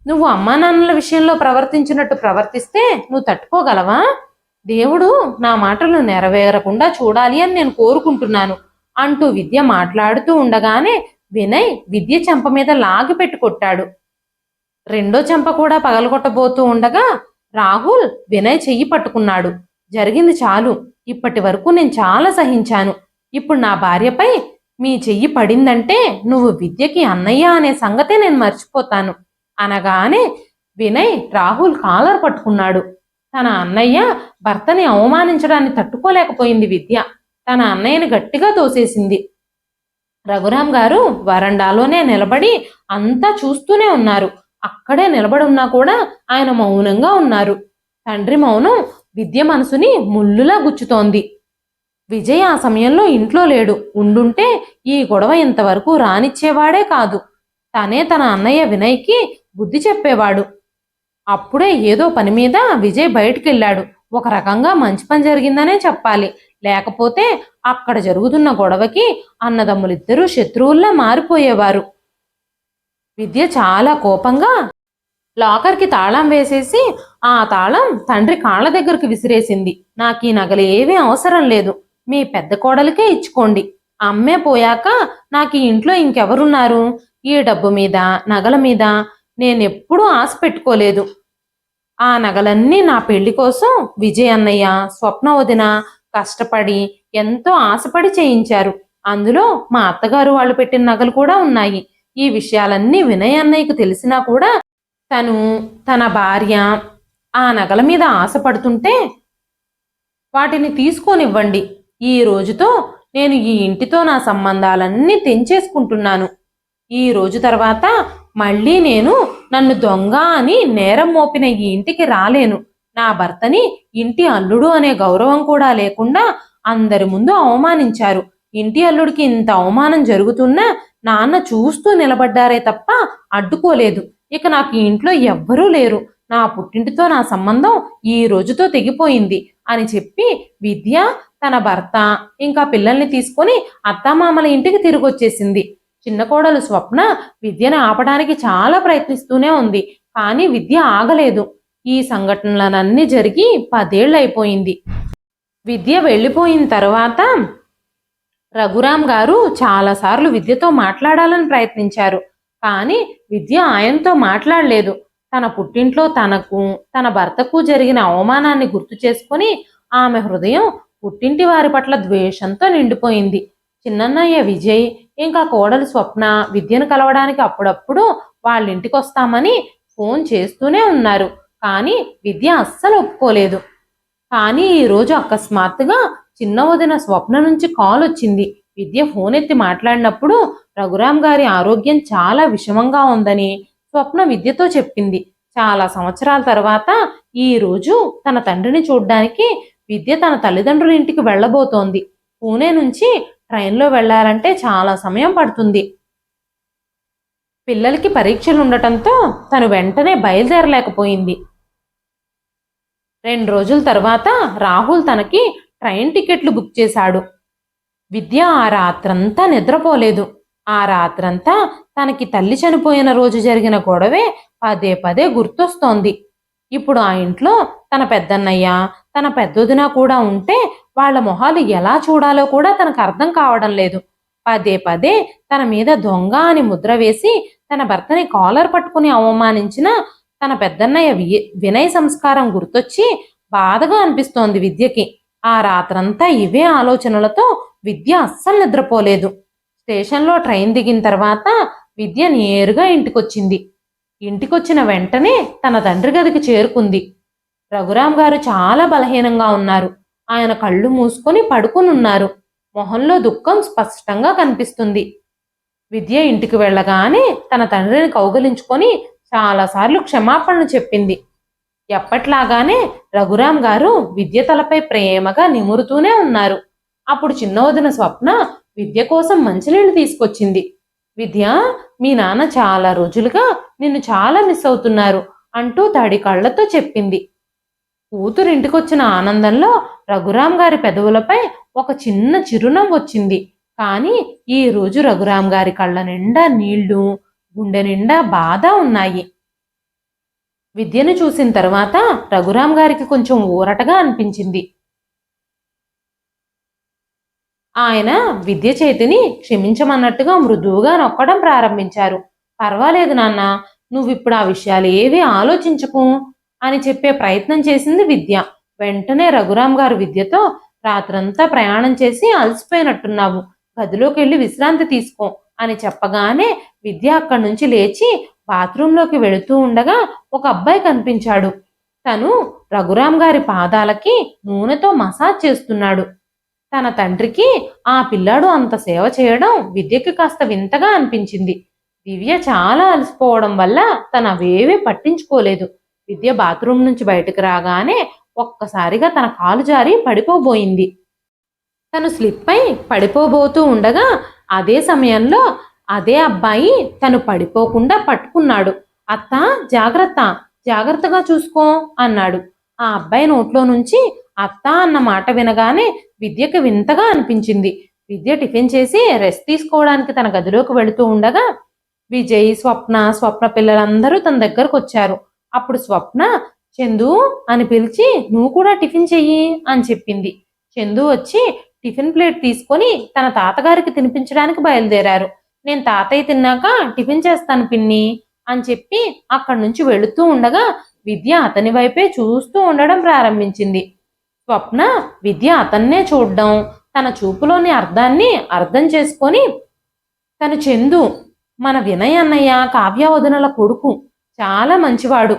నువ్వు అమ్మా నాన్నల విషయంలో ప్రవర్తించినట్టు ప్రవర్తిస్తే నువ్వు తట్టుకోగలవా? దేవుడు నా మాటలు నెరవేరకుండా చూడాలి అని నేను కోరుకుంటున్నాను అంటూ విద్య మాట్లాడుతూ ఉండగానే వినయ్ విద్య చెంప మీద లాగి పెట్టి కొట్టాడు. రెండో చెంప కూడా పగలగొట్టబోతూ ఉండగా రాహుల్ వినయ్ చెయ్యి పట్టుకున్నాడు. జరిగింది చాలు. ఇప్పటి వరకు నేను చాలా సహించాను. ఇప్పుడు నా భార్యపై మీ చెయ్యి పడిందంటే నువ్వు విద్యకి అన్నయ్య అనే సంగతే నేను మర్చిపోతాను అనగానే వినయ్ రాహుల్ కాలర్ పట్టుకున్నాడు. తన అన్నయ్య భర్తని అవమానించడాన్ని తట్టుకోలేకపోయింది విద్య. తన అన్నయ్యని గట్టిగా తోసేసింది. రఘురాం గారు వరండాలోనే నిలబడి అంతా చూస్తూనే ఉన్నారు. అక్కడే నిలబడి ఉన్నా కూడా ఆయన మౌనంగా ఉన్నారు. తండ్రి మౌనం విద్య మనసుని ముల్లులా గుచ్చుతోంది. విజయ్ ఆ సమయంలో ఇంట్లో లేడు. ఉండుంటే ఈ గొడవ ఇంతవరకు రానిచ్చేవాడే కాదు. తనే తన అన్నయ్య వినయ్కి బుద్ధి చెప్పేవాడు. అప్పుడే ఏదో పని మీద విజయ్ బయటికెళ్ళాడు. ఒక రకంగా మంచి పని జరిగిందనే చెప్పాలి. లేకపోతే అక్కడ జరుగుతున్న గొడవకి అన్నదమ్ములిద్దరూ శత్రువుల్లా మారిపోయేవారు. విద్య చాలా కోపంగా లాకర్కి తాళం వేసేసి ఆ తాళం తండ్రి కాళ్ళ దగ్గరికి విసిరేసింది. నాకు ఈ నగలు ఏమీ అవసరం లేదు, మీ పెద్ద కోడలికే ఇచ్చుకోండి. అమ్మే పోయాక నాకు ఈ ఇంట్లో ఇంకెవరున్నారు? ఈ డబ్బు మీద నగల మీద నేనెప్పుడూ ఆశ పెట్టుకోలేదు. ఆ నగలన్నీ నా పెళ్లి కోసం విజయ్ అన్నయ్య, స్వప్న వదిన కష్టపడి ఎంతో ఆశపడి చేయించారు. అందులో మా అత్తగారు వాళ్ళు పెట్టిన నగలు కూడా ఉన్నాయి. ఈ విషయాలన్నీ వినయ్ అన్నయ్యకు తెలిసినా కూడా తను తన భార్య ఆ నగల మీద ఆశపడుతుంటే వాటిని తీసుకోనివ్వండి. ఈ రోజుతో నేను ఈ ఇంటితో నా సంబంధాలన్నీ తెంచేసుకుంటున్నాను. ఈ రోజు తర్వాత మళ్ళీ నేను నన్ను దొంగ అని నేరం మోపిన ఈ ఇంటికి రాలేను. నా భర్తని ఇంటి అల్లుడు అనే గౌరవం కూడా లేకుండా అందరి ముందు అవమానించారు. ఇంటి అల్లుడికి ఇంత అవమానం జరుగుతున్నా నాన్న చూస్తూ నిలబడ్డారే తప్ప అడ్డుకోలేదు. ఇక నాకు ఈ ఇంట్లో ఎవ్వరూ లేరు. నా పుట్టింటితో నా సంబంధం ఈ రోజుతో తెగిపోయింది అని చెప్పి విద్య తన భర్త ఇంకా పిల్లల్ని తీసుకొని అత్తామామల ఇంటికి తిరిగి వచ్చేసింది. చిన్న కోడలు స్వప్న విద్యను ఆపడానికి చాలా ప్రయత్నిస్తూనే ఉంది. కానీ విద్య ఆగలేదు. ఈ సంఘటనలన్నీ జరిగి 10 ఏళ్ళు అయిపోయింది. విద్య వెళ్ళిపోయిన తర్వాత రఘురాం గారు చాలాసార్లు విద్యతో మాట్లాడాలని ప్రయత్నించారు. కానీ విద్య ఆయనతో మాట్లాడలేదు. తన పుట్టింట్లో తనకు తన భర్తకు జరిగిన అవమానాన్ని గుర్తు చేసుకుని ఆమె హృదయం పుట్టింటి వారి పట్ల ద్వేషంతో నిండిపోయింది. చిన్నన్నయ్య విజయ్ ఇంకా కోడలు స్వప్న విద్యను కలవడానికి అప్పుడప్పుడు వాళ్ళ ఇంటికి వస్తామని ఫోన్ చేస్తూనే ఉన్నారు. కానీ విద్య అస్సలు ఒప్పుకోలేదు. కానీ ఈరోజు అకస్మాత్తుగా చిన్న వదిన స్వప్న నుంచి కాల్ వచ్చింది. విద్య ఫోన్ ఎత్తి మాట్లాడినప్పుడు రఘురాం గారి ఆరోగ్యం చాలా విషమంగా ఉందని స్వప్న విద్యతో చెప్పింది. చాలా సంవత్సరాల తర్వాత ఈ రోజు తన తండ్రిని చూడ్డానికి విద్య తన తల్లిదండ్రుల ఇంటికి వెళ్ళబోతోంది. పూణే నుంచి ట్రైన్లో వెళ్ళాలంటే చాలా సమయం పడుతుంది. పిల్లలకి పరీక్షలు ఉండటంతో తను వెంటనే బయలుదేరలేకపోయింది. 2 రోజుల తర్వాత రాహుల్ తనకి ట్రైన్ టికెట్లు బుక్ చేశాడు. విద్య ఆ రాత్రంతా నిద్రపోలేదు. ఆ రాత్రంతా తనకి తల్లి చనిపోయిన రోజు జరిగిన గొడవే పదే పదే గుర్తొస్తోంది. ఇప్పుడు ఆ ఇంట్లో తన పెద్దన్నయ్య, తన పెద్దొదిన కూడా ఉంటే వాళ్ళ మొహాలు ఎలా చూడాలో కూడా తనకు అర్థం కావడం లేదు. పదే పదే తన మీద దొంగ అని ముద్ర వేసి తన భర్తని కాలర్ పట్టుకుని అవమానించిన తన పెద్దన్నయ్య వినయ్ సంస్కారం గుర్తొచ్చి బాధగా అనిపిస్తోంది విద్యకి. ఆ రాత్రంతా ఇవే ఆలోచనలతో విద్య అస్సలు నిద్రపోలేదు. స్టేషన్లో ట్రైన్ దిగిన తర్వాత విద్య నేరుగా ఇంటికొచ్చింది. ఇంటికొచ్చిన వెంటనే తన తండ్రి గదికి చేరుకుంది. రఘురాం గారు చాలా బలహీనంగా ఉన్నారు. ఆయన కళ్ళు మూసుకొని పడుకునున్నారు. మొహంలో దుఃఖం స్పష్టంగా కనిపిస్తుంది. విద్య ఇంటికి వెళ్ళగానే తన తండ్రిని కౌగలించుకొని చాలాసార్లు క్షమాపణలు చెప్పింది. ఎప్పట్లాగానే రఘురాం గారు విద్య తలపై ప్రేమగా నిమురుతూనే ఉన్నారు. అప్పుడు చిన్న వదిన స్వప్న విద్య కోసం మంచినీళ్ళు తీసుకొచ్చింది. విద్య, మీ నాన్న చాలా రోజులుగా నిన్ను చాలా మిస్ అవుతున్నారు అంటూ తడి కళ్ళతో చెప్పింది. కూతురు ఇంటికొచ్చిన ఆనందంలో రఘురాం గారి పెదవులపై ఒక చిన్న చిరునవ్వు వచ్చింది. కానీ ఈ రోజు రఘురాం గారి కళ్ళ నిండా నీళ్లు, గుండె నిండా బాధ ఉన్నాయి. విద్యను చూసిన తర్వాత రఘురాం గారికి కొంచెం ఊరటగా అనిపించింది. ఆయన విద్య చేతిని క్షమించమన్నట్టుగా మృదువుగా నొక్కడం ప్రారంభించారు. పర్వాలేదు నాన్న, నువ్విప్పుడు ఆ విషయాలు ఏవి ఆలోచించకు అని చెప్పే ప్రయత్నం చేసింది విద్య. వెంటనే రఘురాం గారు విద్యతో, రాత్రంతా ప్రయాణం చేసి అలసిపోయినట్టున్నావు, గదిలోకి వెళ్ళి విశ్రాంతి తీసుకో అని చెప్పగానే విద్య అక్కడి నుంచి లేచి బాత్రూంలోకి వెళుతూ ఉండగా ఒక అబ్బాయి కనిపించాడు. తను రఘురాం గారి పాదాలకి నూనెతో మసాజ్ చేస్తున్నాడు. తన తండ్రికి ఆ పిల్లాడు అంత సేవ చేయడం విద్యకి కాస్త వింతగా అనిపించింది. దివ్య చాలా అలసిపోవడం వల్ల తను అవేవీ పట్టించుకోలేదు. విద్య బాత్రూం నుంచి బయటకు రాగానే ఒక్కసారిగా తన కాలు జారి పడిపోబోయింది. తను స్లిప్ అయి పడిపోబోతూ ఉండగా అదే సమయంలో అదే అబ్బాయి తను పడిపోకుండా పట్టుకున్నాడు. అత్త, జాగ్రత్త, జాగ్రత్తగా చూసుకో అన్నాడు. ఆ అబ్బాయి నోట్లో నుంచి అత్త అన్న మాట వినగానే విద్యకి వింతగా అనిపించింది. విద్య టిఫిన్ చేసి రెస్ట్ తీసుకోవడానికి తన గదిలోకి వెళుతూ ఉండగా విజయ్, స్వప్న పిల్లలందరూ తన దగ్గరకు వచ్చారు. అప్పుడు స్వప్న చందు అని పిలిచి, నువ్వు కూడా టిఫిన్ చెయ్యి అని చెప్పింది. చందు వచ్చి టిఫిన్ ప్లేట్ తీసుకొని తన తాతగారికి తినిపించడానికి బయలుదేరారు. నేను తాతయ్య తిన్నాక టిఫిన్ చేస్తాను పిన్ని అని చెప్పి అక్కడి నుంచి వెళుతూ ఉండగా విద్య అతని వైపే చూస్తూ ఉండడం ప్రారంభించింది. స్వప్న విద్య అతన్నే చూడడం, తన చూపులోని అర్థాన్ని అర్థం చేసుకొని, తను చందు, మన వినయ్ అన్నయ్య కావ్య వదినల కొడుకు, చాలా మంచివాడు.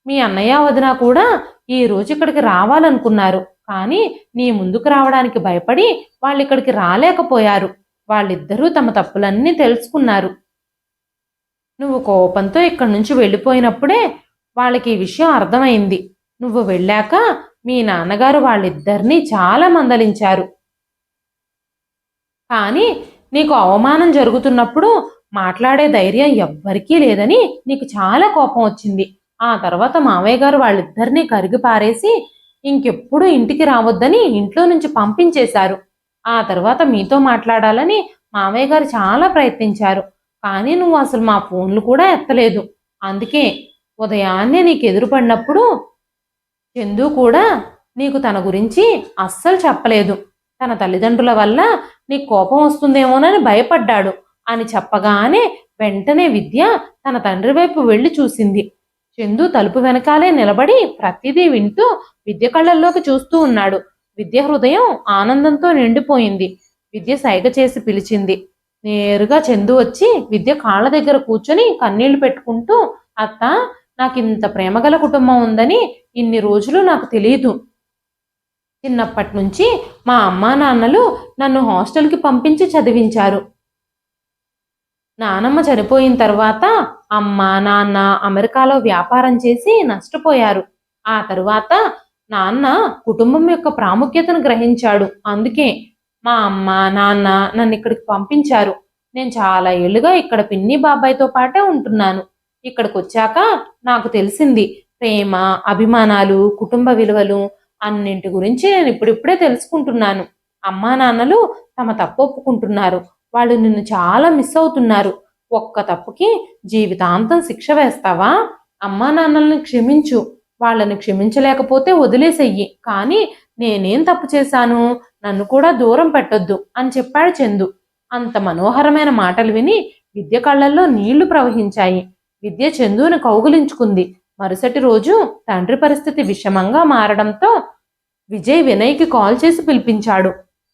మీ అన్నయ్య వదిన కూడా ఈ రోజు ఇక్కడికి రావాలనుకున్నారు. కానీ నీ ముందుకు రావడానికి భయపడి వాళ్ళు ఇక్కడికి రాలేకపోయారు. వాళ్ళిద్దరూ తమ తప్పులన్నీ తెలుసుకున్నారు. నువ్వు కోపంతో ఇక్కడి నుంచి వెళ్ళిపోయినప్పుడే వాళ్ళకి ఈ విషయం అర్థమైంది. నువ్వు వెళ్ళాక మీ నాన్నగారు వాళ్ళిద్దరినీ చాలా మందలించారు. కానీ నీకు అవమానం జరుగుతున్నప్పుడు మాట్లాడే ధైర్యం ఎవ్వరికీ లేదని నీకు చాలా కోపం వచ్చింది. ఆ తర్వాత మావయ్య గారు వాళ్ళిద్దరినీ కరిగి పారేసి ఇంకెప్పుడు ఇంటికి రావద్దని ఇంట్లో నుంచి పంపించేశారు. ఆ తర్వాత మీతో మాట్లాడాలని మావయ్య గారు చాలా ప్రయత్నించారు. కానీ నువ్వు అసలు మా ఫోన్లు కూడా ఎత్తలేదు. అందుకే ఉదయాన్నే నీకు ఎదురుపడినప్పుడు చందు కూడా నీకు తన గురించి అస్సలు చెప్పలేదు. తన తల్లిదండ్రుల వల్ల నీకు కోపం వస్తుందేమోనని భయపడ్డాడు అని చెప్పగానే వెంటనే విద్య తన తండ్రి వైపు వెళ్ళి చూసింది. చందు తలుపు వెనకాలే నిలబడి ప్రతిదీ వింటూ విద్య కళ్ళల్లోకి చూస్తూ ఉన్నాడు. విద్య హృదయం ఆనందంతో నిండిపోయింది. విద్య సైగ చేసి పిలిచింది. నేరుగా చందు వచ్చి విద్య కాళ్ళ దగ్గర కూర్చొని కన్నీళ్లు పెట్టుకుంటూ, అత్త, నాకు ఇంత ప్రేమగల కుటుంబం ఉందని ఇన్ని రోజులు నాకు తెలియదు. చిన్నప్పటి నుంచి మా అమ్మా నాన్నలు నన్ను హాస్టల్కి పంపించి చదివించారు. నానమ్మ చనిపోయిన తర్వాత అమ్మ నాన్న అమెరికాలో వ్యాపారం చేసి నష్టపోయారు. ఆ తరువాత నాన్న కుటుంబం యొక్క ప్రాముఖ్యతను గ్రహించాడు. అందుకే మా అమ్మ నాన్న నన్ను ఇక్కడికి పంపించారు. నేను చాలా ఏళ్ళుగా ఇక్కడ పిన్ని బాబాయ్తో పాటే ఉంటున్నాను. ఇక్కడికి వచ్చాక నాకు తెలిసింది ప్రేమ, అభిమానాలు, కుటుంబ విలువలు అన్నింటి గురించి నేను ఇప్పుడిప్పుడే తెలుసుకుంటున్నాను. అమ్మా నాన్నలు తమ తప్పు ఒప్పుకుంటున్నారు. వాళ్ళు నిన్ను చాలా మిస్ అవుతున్నారు. ఒక్క తప్పుకి జీవితాంతం శిక్ష వేస్తావా? అమ్మా నాన్నల్ని క్షమించు. వాళ్ళని క్షమించలేకపోతే వదిలేసెయ్యి. కానీ నేనేం తప్పు చేశాను? నన్ను కూడా దూరం పెట్టొద్దు అని చెప్పాడు చందు. అంత మనోహరమైన మాటలు విని విద్య కళ్ళల్లో నీళ్లు ప్రవహించాయి. విద్య చందుని కౌగిలించుకుంది. మరుసటి రోజు తండ్రి పరిస్థితి విషమంగా మారడంతో విజయ్ వినయ్కి కాల్ చేసి పిలిపించాడు.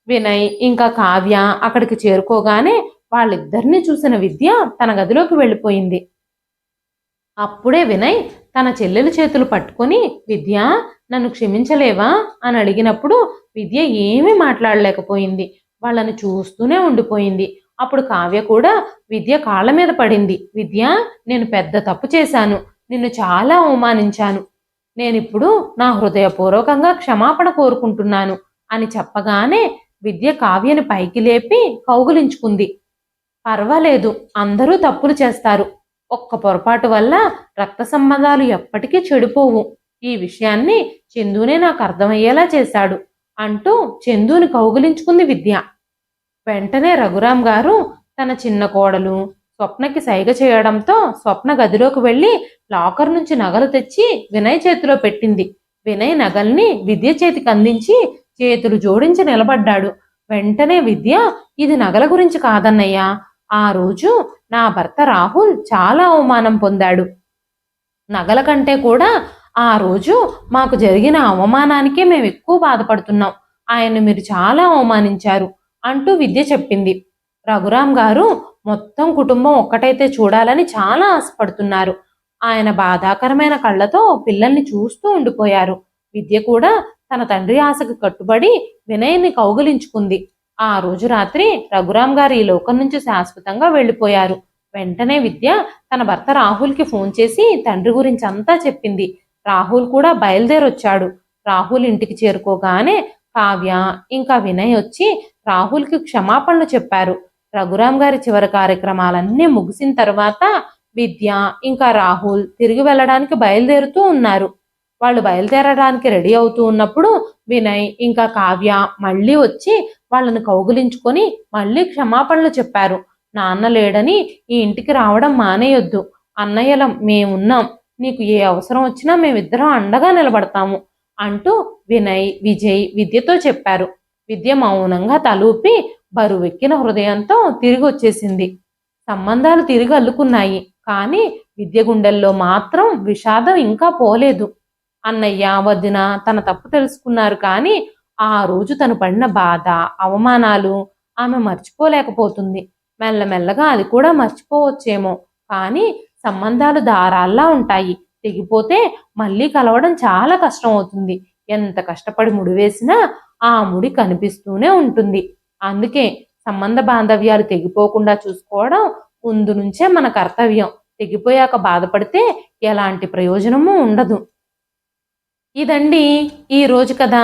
వినయ్ ఇంకా కావ్య అక్కడికి చేరుకోగానే వాళ్ళిద్దరినీ చూసిన విద్య తన గదిలోకి వెళ్ళిపోయింది. అప్పుడే వినయ్ తన చెల్లెలి చేతులు పట్టుకొని విద్య నన్ను క్షమించలేవా అని అడిగినప్పుడు విద్య ఏమీ మాట్లాడలేకపోయింది. వాళ్ళని చూస్తూనే ఉండిపోయింది. అప్పుడు కావ్య కూడా విద్య కాళ్ళ మీద పడింది. విద్య, నేను పెద్ద తప్పు చేశాను. నిన్ను చాలా అవమానించాను. నేనిప్పుడు నా హృదయపూర్వకంగా క్షమాపణ కోరుకుంటున్నాను అని చెప్పగానే విద్య కావ్యని పైకి లేపి కౌగిలించుకుంది. పర్వాలేదు, అందరూ తప్పులు చేస్తారు. ఒక్క పొరపాటు వల్ల రక్త సంబంధాలు ఎప్పటికీ చెడిపోవు. ఈ విషయాన్ని చందునే నాకు అర్థమయ్యేలా చేశాడు అంటూ చందుని కౌగిలించుకుంది విద్య. వెంటనే రఘురాం గారు తన చిన్న కోడలు స్వప్నకి సైగ చేయడంతో స్వప్న గదిలోకి వెళ్ళి లాకర్ నుంచి నగలు తెచ్చి వినయ్ చేతిలో పెట్టింది. వినయ్ నగల్ని విద్య చేతికి అందించి చేతులు జోడించి నిలబడ్డాడు. వెంటనే విద్య, ఇది నగల గురించి కాదన్నయ్యా. ఆ రోజు నా భర్త రాహుల్ చాలా అవమానం పొందాడు. నగల కంటే కూడా ఆ రోజు మాకు జరిగిన అవమానానికే మేము ఎక్కువ బాధపడుతున్నాం. ఆయన్ని మీరు చాలా అవమానించారు అంటూ విద్య చెప్పింది. రఘురాం గారు మొత్తం కుటుంబం ఒక్కటైతే చూడాలని చాలా ఆశపడుతున్నారు. ఆయన బాధాకరమైన కళ్ళతో పిల్లల్ని చూస్తూ ఉండిపోయారు. విద్య కూడా తన తండ్రి ఆశకు కట్టుబడి వినయ్ని కౌగిలించుకుంది. ఆ రోజు రాత్రి రఘురాం గారు ఈ లోకం నుంచి శాశ్వతంగా వెళ్ళిపోయారు. వెంటనే విద్య తన భర్త రాహుల్కి ఫోన్ చేసి తండ్రి గురించి అంతా చెప్పింది. రాహుల్ కూడా బయలుదేరొచ్చాడు. రాహుల్ ఇంటికి చేరుకోగానే కావ్య ఇంకా వినయ్ వచ్చి రాహుల్కి క్షమాపణలు చెప్పారు. రఘురాం గారి చివరి కార్యక్రమాలన్నీ ముగిసిన తర్వాత విద్య ఇంకా రాహుల్ తిరిగి వెళ్ళడానికి బయలుదేరుతూ ఉన్నారు. వాళ్ళు బయలుదేరడానికి రెడీ అవుతూ ఉన్నప్పుడు వినయ్ ఇంకా కావ్య మళ్ళీ వచ్చి వాళ్ళని కౌగిలించుకొని మళ్ళీ క్షమాపణలు చెప్పారు. నాన్న లేడని ఈ ఇంటికి రావడం మానేయొద్దు. అన్నయ్యలం మేమున్నాం. నీకు ఏ అవసరం వచ్చినా మేమిద్దరం అండగా నిలబడతాము అంటూ వినయ్, విజయ్ విద్యతో చెప్పారు. విద్య మౌనంగా తలూపి బరువెక్కిన హృదయంతో తిరిగి వచ్చేసింది. సంబంధాలు తిరిగి అల్లుకున్నాయి. కానీ విద్య గుండెల్లో మాత్రం విషాదం ఇంకా పోలేదు. అన్నయ్య, వదిన తన తప్పు తెలుసుకున్నారు. కానీ ఆ రోజు తను పడిన బాధ, అవమానాలు ఆమె మర్చిపోలేకపోతుంది. మెల్లమెల్లగా అది కూడా మర్చిపోవచ్చేమో. కానీ సంబంధాలు దారాల్లా ఉంటాయి. తెగిపోతే మళ్ళీ కలవడం చాలా కష్టం అవుతుంది. ఎంత కష్టపడి ముడివేసినా ఆ ముడి కనిపిస్తూనే ఉంటుంది. అందుకే సంబంధ బాంధవ్యాలు తెగిపోకుండా చూసుకోవడం ముందు నుంచే మన కర్తవ్యం. తెగిపోయాక బాధపడితే ఎలాంటి ప్రయోజనమూ ఉండదు. ఇదండి ఈ రోజు కథ.